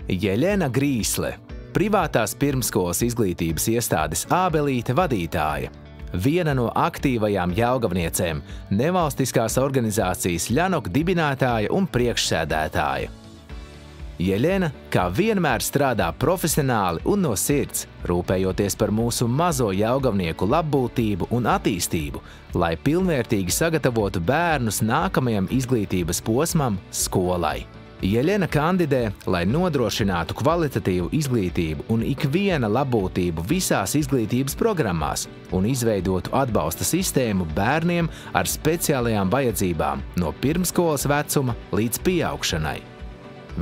Jeļena Grīsle, privātās pirmskolas izglītības iestādes Ābelīte vadītāja, viena no aktīvajām jelgavniecēm, nevalstiskās organizācijas Ļanok dibinātāja un priekšsēdētāja. Jeļena, kā vienmēr, strādā profesionāli un no sirds, rūpējoties par mūsu mazo jelgavnieku labbūtību un attīstību, lai pilnvērtīgi sagatavotu bērnus nākamajam izglītības posmam – skolai. Jeļena kandidē, lai nodrošinātu kvalitatīvu izglītību un ikviena labbūtību visās izglītības programmās un izveidotu atbalsta sistēmu bērniem ar speciālajām vajadzībām no pirmskolas vecuma līdz pieaugšanai.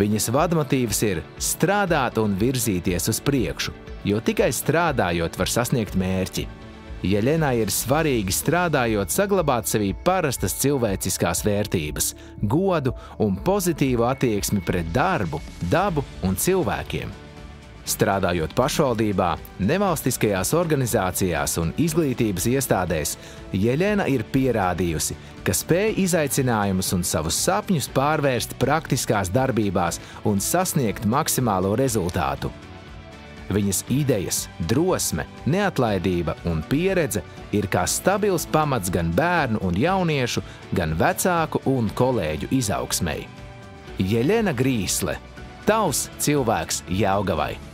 Viņas vadmotīvs ir strādāt un virzīties uz priekšu, jo tikai strādājot var sasniegt mērķi. Jeļenai ir svarīgi strādājot saglabāt sevī parastas cilvēciskās vērtības, godu un pozitīvu attieksmi pret darbu, dabu un cilvēkiem. Strādājot pašvaldībā, nevalstiskajās organizācijās un izglītības iestādēs, Jeļena ir pierādījusi, ka spēj izaicinājumus un savus sapņus pārvērst praktiskās darbībās un sasniegt maksimālo rezultātu. Viņas idejas, drosme, neatlaidība un pieredze ir kā stabils pamats gan bērnu un jauniešu, gan vecāku un kolēģu izaugsmei. Jeļena Grīsle – tavs cilvēks Jelgavai.